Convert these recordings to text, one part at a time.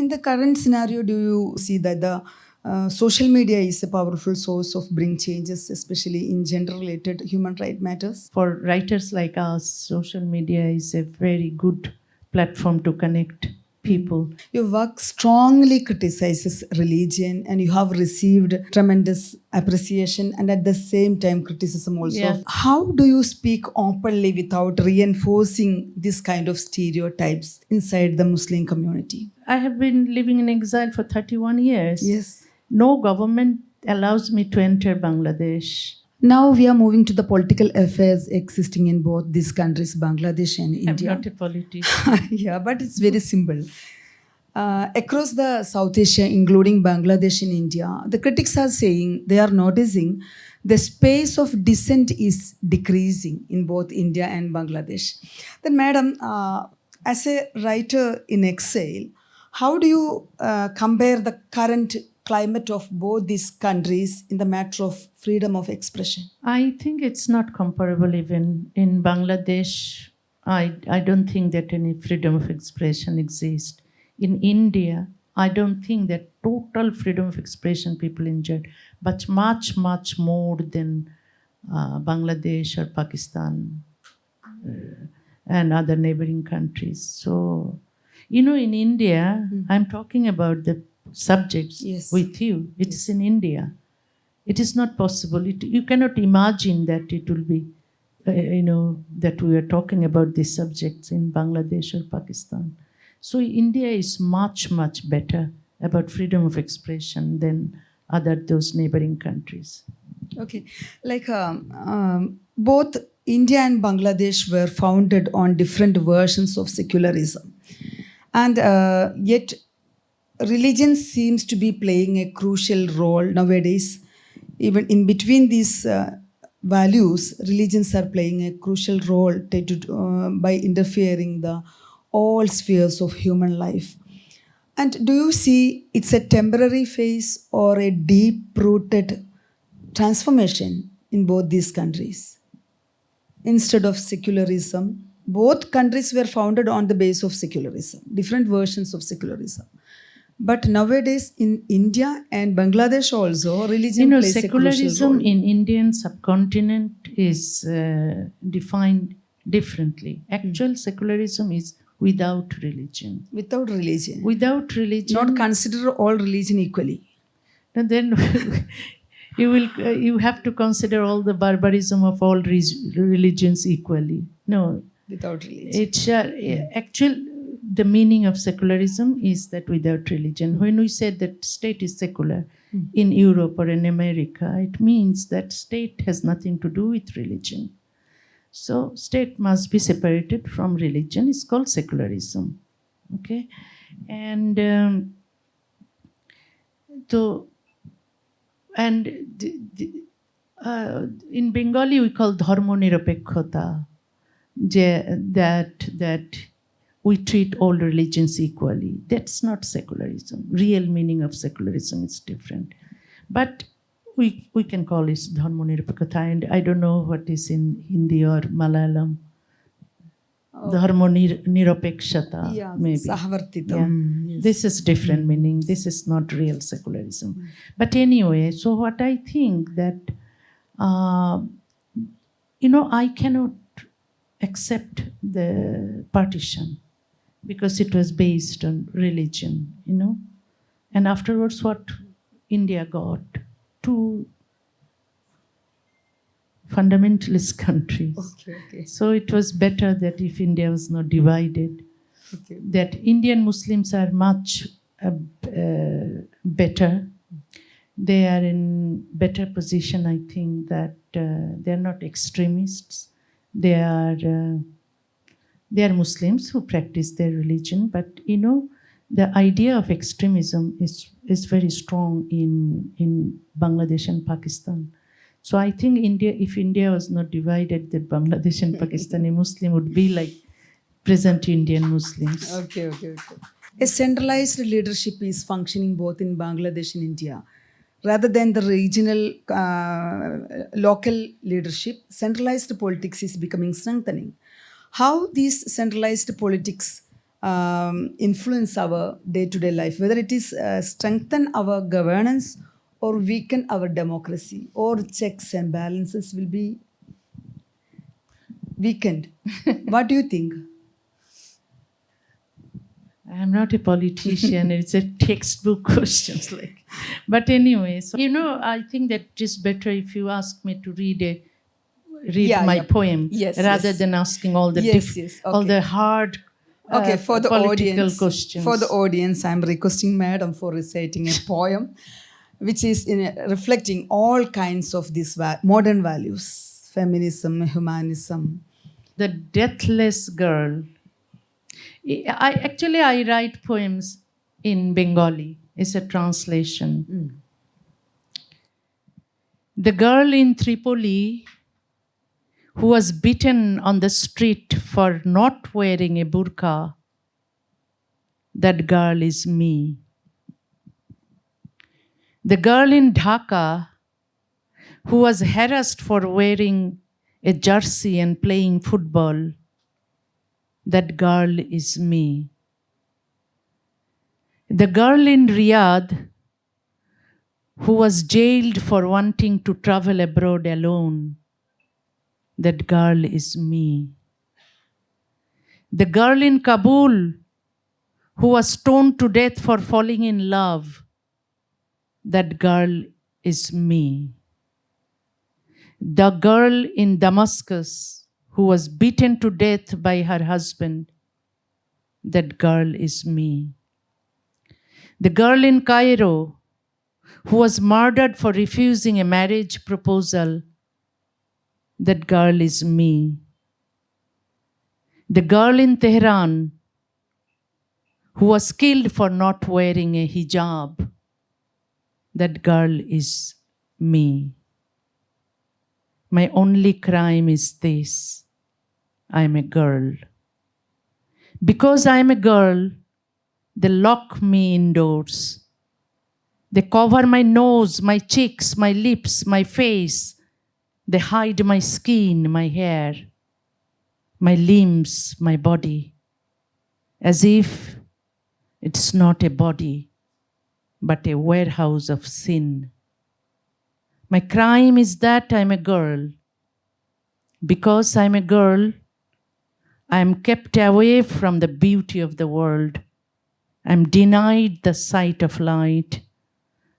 in the current scenario, do you see that the social media is a powerful source of bring changes, especially in gender-related human right matters? For writers like us, social media is a very good platform to connect people. Your work strongly criticizes religion and you have received tremendous appreciation and at the same time criticism also. Yeah. How do you speak openly without reinforcing this kind of stereotypes inside the Muslim community? I have been living in exile for 31 years. Yes. No government allows me to enter Bangladesh. Now we are moving to the political affairs existing in both these countries, Bangladesh and India. I'm not a politician. Yeah, but it's very simple. Across the South Asia, including Bangladesh and India, the critics are saying they are noticing the space of dissent is decreasing in both India and Bangladesh. Then, madam, as a writer in exile, how do you compare the current climate of both these countries in the matter of freedom of expression? I think it's not comparable even in Bangladesh. I don't think that any freedom of expression exists. In India, I don't think that total freedom of expression people enjoy, but much, much more than Bangladesh or Pakistan and other neighboring countries. So, in India, I'm talking about the subjects with you. It's in India. It is not possible. You cannot imagine that it will be, that we are talking about these subjects in Bangladesh or Pakistan. So India is much, much better about freedom of expression than those neighboring countries. Okay. Like both India and Bangladesh were founded on different versions of secularism. And yet religion seems to be playing a crucial role nowadays. Even in between these values, religions are playing a crucial role by interfering the all spheres of human life. And do you see it's a temporary phase or a deep-rooted transformation in both these countries? Instead of secularism, both countries were founded on the base of secularism, different versions of secularism. But nowadays in India and Bangladesh also, religion plays a crucial secularism role. in Indian subcontinent is defined differently. Actual secularism is without religion. Without religion. Without religion. Not consider all religion equally. And then you have to consider all the barbarism of all religions equally. No. Without religion. It's the meaning of secularism is that without religion. When we say that state is secular in Europe or in America, it means that state has nothing to do with religion. So state must be separated from religion. It's called secularism. Okay? And in Bengali we call dharma nirapekkota, that we treat all religions equally. That's not secularism. Real meaning of secularism is different. But we can call it dharma nirapekkota, and I don't know what is in Hindi or Malayalam. Dharma nirapekshata, maybe. Sahavartitam. Yes. This is different meaning. This is not real secularism. But anyway, so what I think that, I cannot accept the partition because it was based on religion, And afterwards what India got? Two fundamentalist countries. Okay. So it was better that if India was not divided, that Indian Muslims are much better. They are in better position, I think, that they are not extremists. They are Muslims who practice their religion, but the idea of extremism is very strong in Bangladesh and Pakistan. So I think if India was not divided, that Bangladesh and Pakistani Muslim would be like present Indian Muslims. Okay. A centralized leadership is functioning both in Bangladesh and India. Rather than the regional, local leadership, centralized politics is becoming strengthening. How these centralized politics influence our day-to-day life, whether it is strengthen our governance or weaken our democracy, or checks and balances will be weakened. What do you think? I'm not a politician. It's a textbook questions like. But anyway, so I think that it is better if you ask me to read my poem Yes, rather yes. than asking all the all okay. the hard Okay, for the political audience, questions. for the audience, I'm requesting Madam for reciting a poem, which is reflecting all kinds of these modern values: feminism, humanism. The Deathless Girl. I write poems in Bengali. It's a translation. The girl in Tripoli who was beaten on the street for not wearing a burqa, that girl is me. The girl in Dhaka who was harassed for wearing a jersey and playing football, that girl is me. The girl in Riyadh who was jailed for wanting to travel abroad alone, that girl is me. The girl in Kabul who was stoned to death for falling in love, that girl is me. The girl in Damascus who was beaten to death by her husband, that girl is me. The girl in Cairo who was murdered for refusing a marriage proposal, that girl is me. The girl in Tehran who was killed for not wearing a hijab, that girl is me. My only crime is this: I am a girl. Because I am a girl, they lock me indoors. They cover my nose, my cheeks, my lips, my face. They hide my skin, my hair, my limbs, my body, as if it's not a body, but a warehouse of sin. My crime is that I'm a girl. Because I'm a girl, I am kept away from the beauty of the world. I'm denied the sight of light.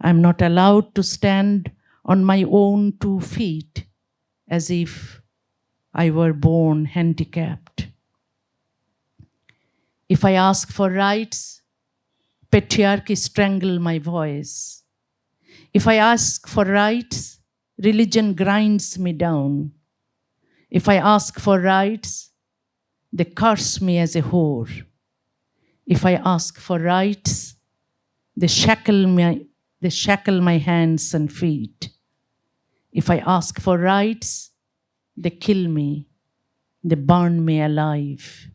I'm not allowed to stand on my own 2 feet, as if I were born handicapped. If I ask for rights, patriarchy strangle my voice. If I ask for rights, religion grinds me down. If I ask for rights, they curse me as a whore. If I ask for rights, they shackle my hands and feet. If I ask for rights, they kill me. They burn me alive.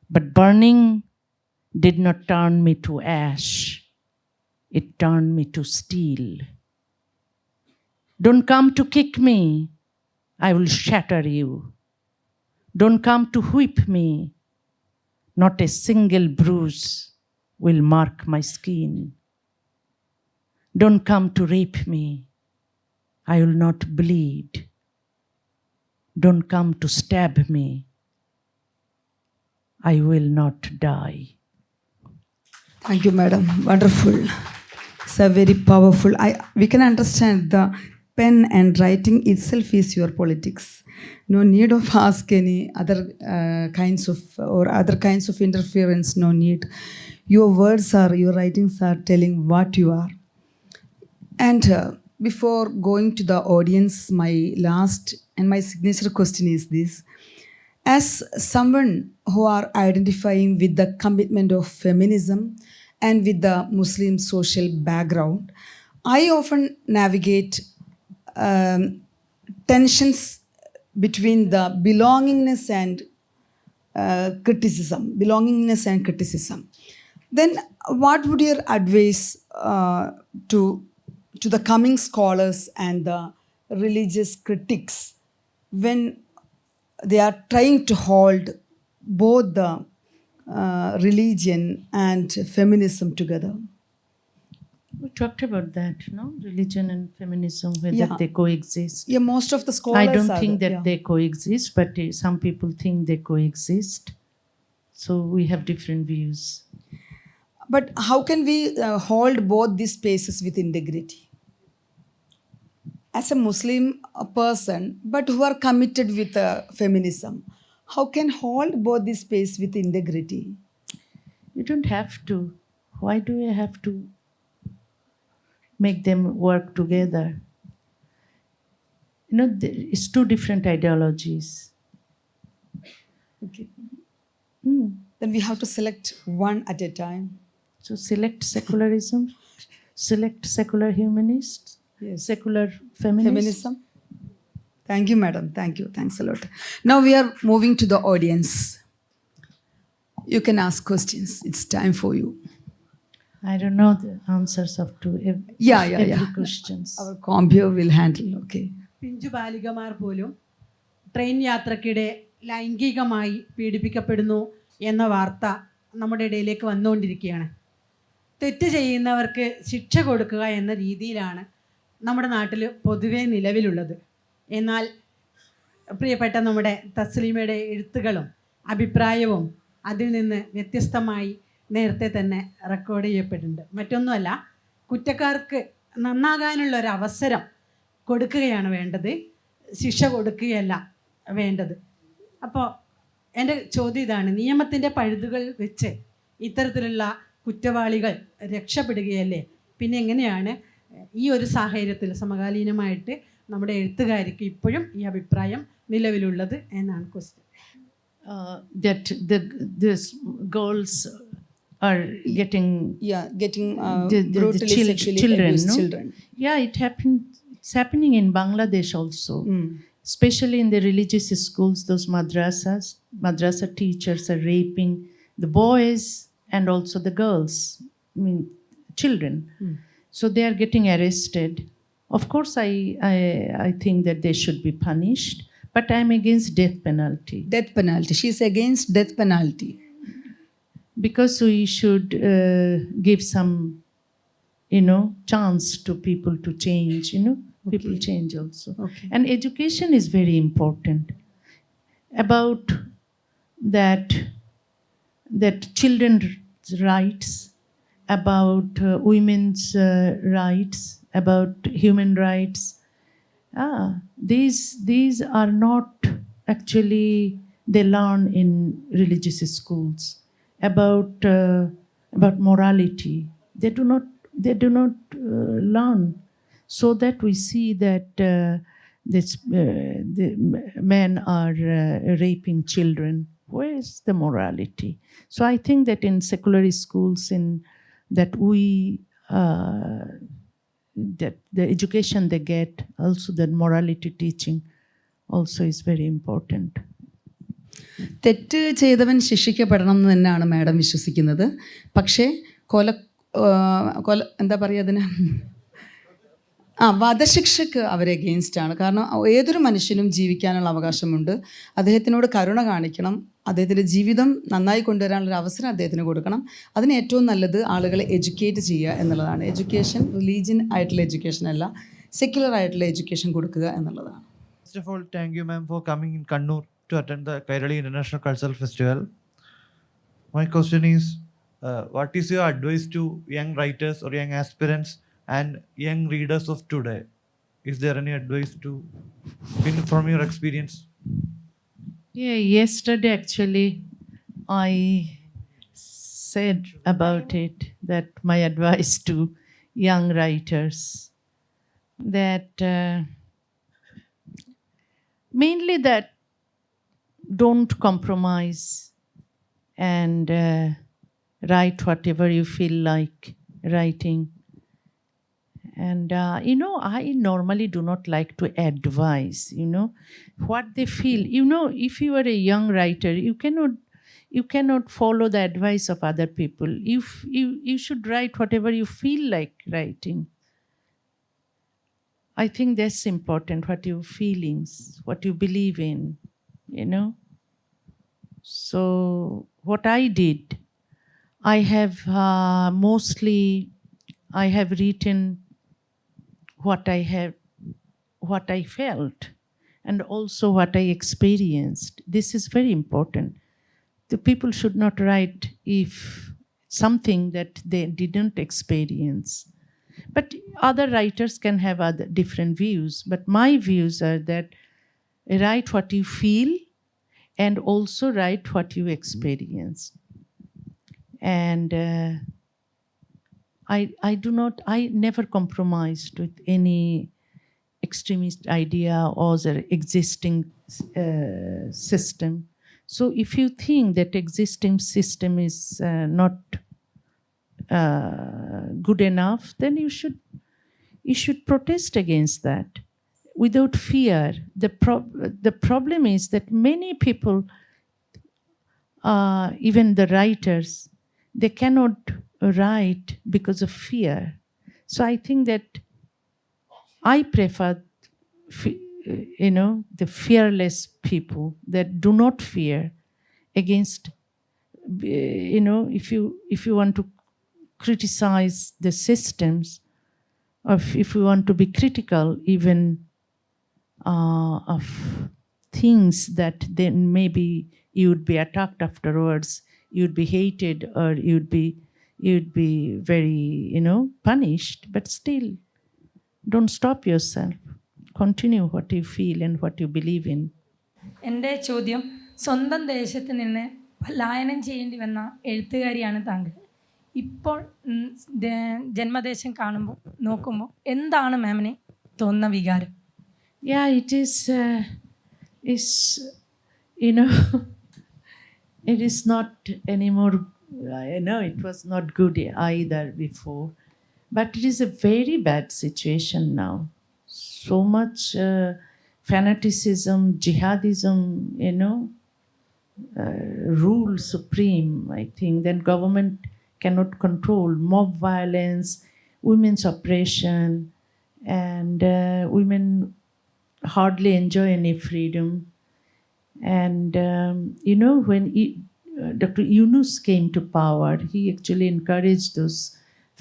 But burning did not turn me to ash. It turned me to steel. Don't come to kick me. I will shatter you. Don't come to whip me. Not a single bruise will mark my skin. Don't come to rape me. I will not bleed. Don't come to stab me. I will not die. Thank you, Madam. Wonderful. It's a very powerful. We can understand the pen and writing itself is your politics. No need of ask any other kinds of interference. No need. Your writings are telling what you are. And before going to the audience, my last and my signature question is this. As someone who are identifying with the commitment of feminism and with the Muslim social background, I often navigate tensions between the belongingness and criticism. Then what would your advice to the coming scholars and the religious critics when they are trying to hold both the religion and feminism together? We talked about that, no? Religion and feminism, whether Yeah. they coexist. Yeah, most of the scholars I don't are think there, that yeah. they coexist, but some people think they coexist. So we have different views. But how can we hold both these spaces with integrity? As a Muslim person, but who are committed with feminism, how can hold both these space with integrity? You don't have to. Why do you have to make them work together? You know, it's two different ideologies. Okay. Mm. Then we have to select one at a time. So select secularism, select secular humanists, Yes. secular feminists. Feminism. Thank you, madam. Thank you. Thanks a lot. Now we are moving to the audience. You can ask questions. It's time for you. I don't know the answers of Yeah. every questions. Our compere will handle. Okay. പിഞ്ചു ബാലികമാർ പോലും train യാത്രക്കിടെ ലൈംഗികമായി പീഡിപ്പിക്കപ്പെടുന്നു എന്ന വാർത്ത നമ്മുടെ ഇടയിലേക്ക് വന്നുകൊണ്ടിരിക്കുകയാണ്. തെറ്റ് ചെയ്യുന്നവർക്ക് ശിക്ഷ കൊടുക്കുക എന്ന രീതിയിലാണ് നമ്മുടെ നാട്ടിൽ പൊതുവെ നിലവിലുള്ളത്. എന്നാൽ പ്രിയപ്പെട്ട നമ്മുടെ തസ്ലീമയുടെ എഴുത്തുകളും അഭിപ്രായവും അതിൽ നിന്ന് വ്യത്യസ്തമായി നേരത്തെ തന്നെ റെക്കോർഡ് ചെയ്യപ്പെട്ടിട്ടുണ്ട്. മറ്റൊന്നുമല്ല, കുറ്റക്കാർക്ക് നന്നാകാനുള്ള ഒരു അവസരം കൊടുക്കുകയാണ് വേണ്ടത്, ശിക്ഷ കൊടുക്കുകയല്ല വേണ്ടത്. അപ്പോൾ എൻ്റെ ചോദ്യം ഇതാണ്, നിയമത്തിൻ്റെ പഴുതുകൾ വെച്ച് ഇത്തരത്തിലുള്ള കുറ്റവാളികൾ രക്ഷപ്പെടുകയല്ലേ? പിന്നെ എങ്ങനെയാണ് ഈ ഒരു സാഹചര്യത്തിൽ സമകാലീനമായിട്ട് നമ്മുടെ എഴുത്തുകാർക്ക് ഇപ്പോഴും ഈ അഭിപ്രായം നിലവിലുള്ളത് എന്നാണ് question. That these girls are getting brutally sexually children, abused no? children. Yeah, it's happening in Bangladesh also. Especially in the religious schools, those madrasa teachers are raping the boys and also the girls, I mean children. So they are getting arrested. Of course, I think that they should be punished, but I'm against death penalty. Death penalty. She's against death penalty. Because we should give some, chance to people to change, People change also. Okay. And education is very important. About that children's rights, about women's rights, about human rights. These are not actually they learn in religious schools. About morality, they do not learn. So that we see that the men are raping children. Where is the morality? So I think that in secular schools, that the education they get, also the morality teaching, also is very important. തെറ്റ് ചെയ്തവൻ ശിക്ഷിക്കപ്പെടണം എന്ന് തന്നെയാണ് madam വിശ്വസിക്കുന്നത്. പക്ഷേ കൊല എന്താ പറയുക അതിന്, വധശിക്ഷക്ക് അവർ എഗെയിൻസ്റ്റ് ആണ്. കാരണം ഏതൊരു മനുഷ്യനും ജീവിക്കാനുള്ള അവകാശമുണ്ട്. അദ്ദേഹത്തിനോട് കരുണ കാണിക്കണം, അദ്ദേഹത്തിൻ്റെ ജീവിതം നന്നായി കൊണ്ടുവരാനുള്ളൊരു അവസരം അദ്ദേഹത്തിന് കൊടുക്കണം. അതിന് ഏറ്റവും നല്ലത് ആളുകളെ എഡ്യൂക്കേറ്റ് ചെയ്യുക എന്നുള്ളതാണ്. എഡ്യൂക്കേഷൻ റിലീജിയൻ ആയിട്ടുള്ള എഡ്യൂക്കേഷൻ അല്ല, സെക്യുലർ ആയിട്ടുള്ള എഡ്യൂക്കേഷൻ കൊടുക്കുക എന്നുള്ളതാണ്. First of all, thank you, ma'am, for coming in Kannur to attend the Kairali International Cultural Festival. My question is, what is your advice to young writers or young aspirants and young readers of today? Is there any advice from your experience? Yeah, yesterday actually I said about it, that my advice to young writers, that mainly that don't compromise and write whatever you feel like writing. And I normally do not like to advise, what they feel. If you are a young writer, you cannot follow the advice of other people. If you should write whatever you feel like writing. I think that's important, what your feelings, what you believe in, So what I did, I have I have written what I felt, and also what I experienced. This is very important. The people should not write if something that they didn't experience. But other writers can have other different views. But my views are that write what you feel and also write what you experience. And I never compromised with any extremist idea or the existing system. So if you think that existing system is not good enough, then you should protest against that without fear. The problem is that many people, even the writers, they cannot write because of fear. So I think that I prefer, the fearless people that do not fear against, if you want to criticize the systems, or if you want to be critical even of things that then maybe you would be attacked afterwards, you'd be hated, or you'd be very, punished, but still don't stop yourself. Continue what you feel and what you believe in. എൻ്റെ ചോദ്യം, സ്വന്തം ദേശത്ത് നിന്ന് പലായനം ചെയ്യേണ്ടി വന്ന എഴുത്തുകാരിയാണ് താങ്കൾ. ഇപ്പോൾ ജന്മദേശം നോക്കുമ്പോൾ എന്താണ് മാമിന് തോന്നുന്ന വികാരം? Yeah, it is it is not anymore. I know it was not good either before, but it is a very bad situation now. So much fanaticism, jihadism, rule supreme, I think. Then government cannot control. Mob violence, women's oppression, and women hardly enjoy any freedom. And when Dr. Yunus came to power, he actually encouraged those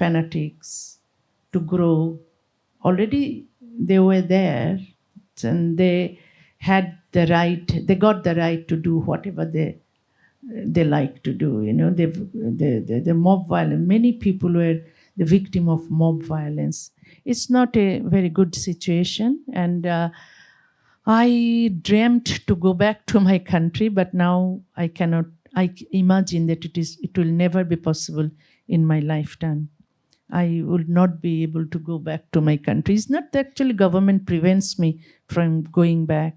fanatics to grow. Already they were there, and they had the right, they got the right to do whatever they like to do. The mob violence, many people were the victim of mob violence. It's not a very good situation, and I dreamt to go back to my country, but now I cannot. I imagine that it will never be possible in my lifetime. I would not be able to go back to my country. It's not that actually government prevents me from going back.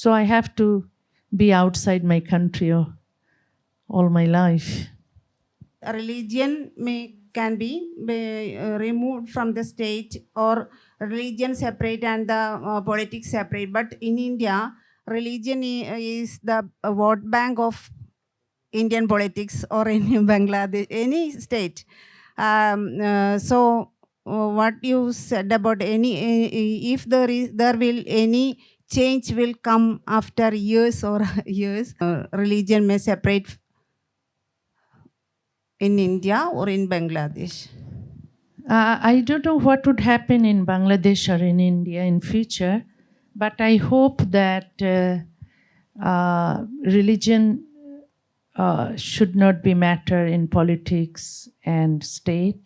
So I have to be outside my country all my life. Religion can be removed from the state, or religion separate and the politics separate. But in India, religion is the vote bank of Indian politics, or in Bangladesh, any state. So what you said about if there will any change will come after years or years, religion may separate in India or in Bangladesh. I don't know what would happen in Bangladesh or in India in future, but I hope that religion should not be matter in politics and state.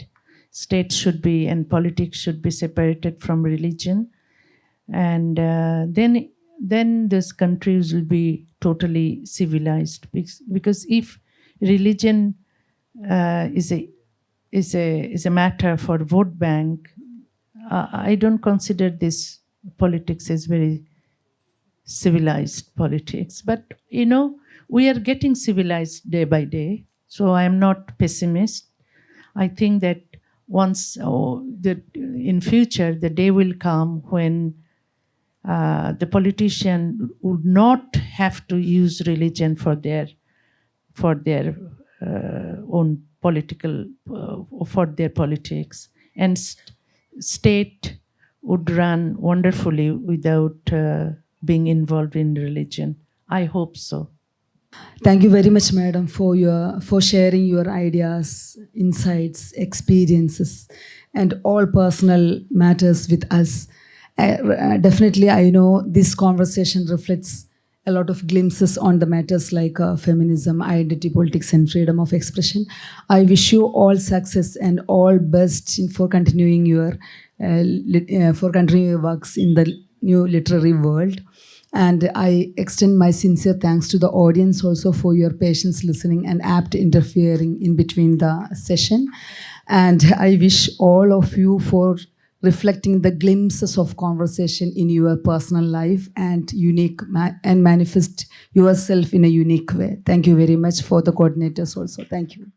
State should be, and politics should be separated from religion, and then these countries will be totally civilized. Because if religion is a matter for vote bank, I don't consider this politics as very civilized politics. But we are getting civilized day by day, so I am not pessimist. I think that once in future the day will come when the politician would not have to use religion for their own political for their politics, and state would run wonderfully without being involved in religion. I hope so. Thank you very much, madam, for sharing your ideas, insights, experiences, and all personal matters with us. Definitely, I know this conversation reflects a lot of glimpses on the matters like feminism, identity politics, and freedom of expression. I wish you all success and all best for continuing your works in the new literary world. And I extend my sincere thanks to the audience also for your patience listening and apt interfering in between the session. And I wish all of you for reflecting the glimpses of conversation in your personal life and and manifest yourself in a unique way. Thank you very much for the coordinators also. Thank you.